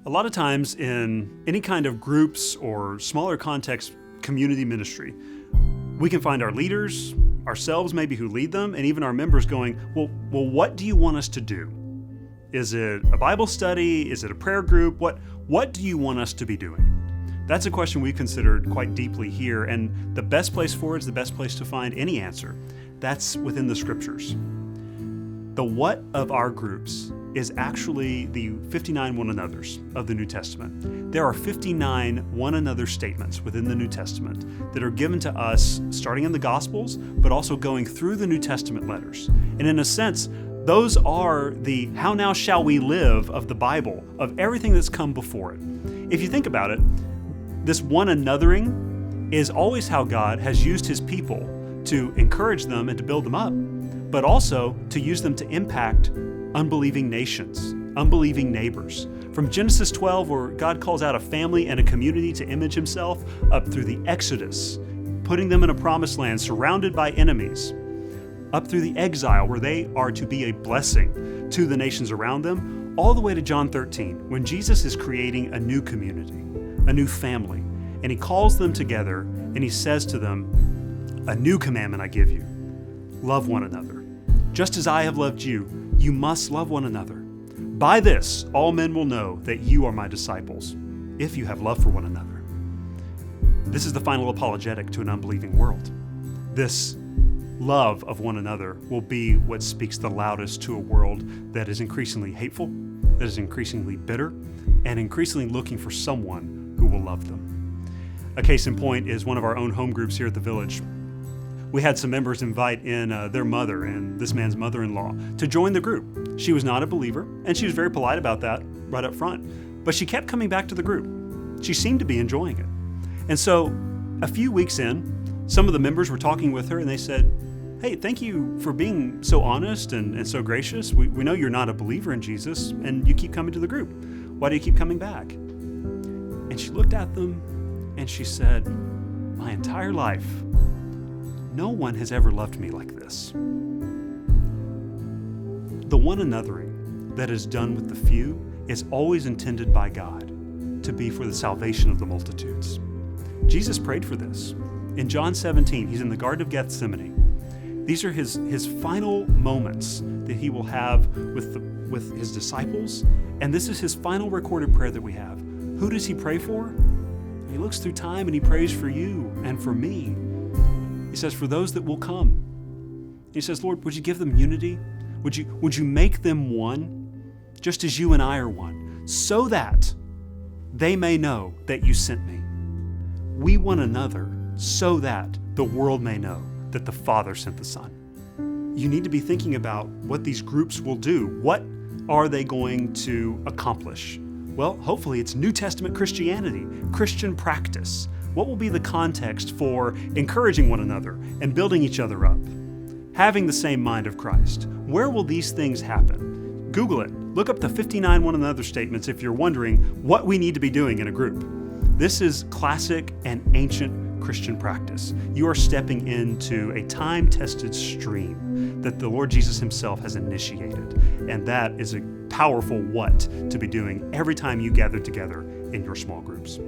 A lot of times in any kind of groups or smaller context community ministry, we can find our leaders, ourselves maybe who lead them, and even our members going, well, what do you want us to do? Is it a Bible study? Is it a prayer group? What do you want us to be doing? That's a question we've considered quite deeply here, and the best place for it is the best place to find any answer. That's within the Scriptures. The what of our groups is actually the 59 one another's of the New Testament. There are 59 one another statements within the New Testament that are given to us starting in the Gospels, but also going through the New Testament letters. And in a sense, those are the how now shall we live of the Bible, of everything that's come before it. If you think about it, this one anothering is always how God has used His people to encourage them and to build them up, but also to use them to impact unbelieving nations, unbelieving neighbors. From Genesis 12, where God calls out a family and a community to image Himself, up through the Exodus, putting them in a promised land surrounded by enemies, up through the exile where they are to be a blessing to the nations around them, all the way to John 13, when Jesus is creating a new community, a new family, and He calls them together and He says to them, "A new commandment I give you, love one another. Just as I have loved you, you must love one another. By this, all men will know that you are my disciples, if you have love for one another." This is the final apologetic to an unbelieving world. This love of one another will be what speaks the loudest to a world that is increasingly hateful, that is increasingly bitter, and increasingly looking for someone who will love them. A case in point is one of our own home groups here at the Village. We had some members invite in their mother and this man's mother-in-law to join the group. She was not a believer, and she was very polite about that right up front, but she kept coming back to the group. She seemed to be enjoying it. And so a few weeks in, some of the members were talking with her and they said, "Hey, thank you for being so honest and so gracious. We know you're not a believer in Jesus and you keep coming to the group. Why do you keep coming back?" And she looked at them and she said, "My entire life, no one has ever loved me like this." The one anothering that is done with the few is always intended by God to be for the salvation of the multitudes. Jesus prayed for this. In John 17, He's in the Garden of Gethsemane. These are his final moments that He will have with His disciples, and this is His final recorded prayer that we have. Who does He pray for? He looks through time and He prays for you and for me. He says, for those that will come. He says, Lord, would you give them unity? Would you make them one, just as you and I are one, so that they may know that you sent me. We one another, so that the world may know that the Father sent the Son. You need to be thinking about what these groups will do. What are they going to accomplish? Well, hopefully it's New Testament Christianity, Christian practice. What will be the context for encouraging one another and building each other up? Having the same mind of Christ. Where will these things happen? Google it. Look up the 59 one another statements if you're wondering what we need to be doing in a group. This is classic and ancient Christian practice. You are stepping into a time-tested stream that the Lord Jesus Himself has initiated. And that is a powerful what to be doing every time you gather together in your small groups.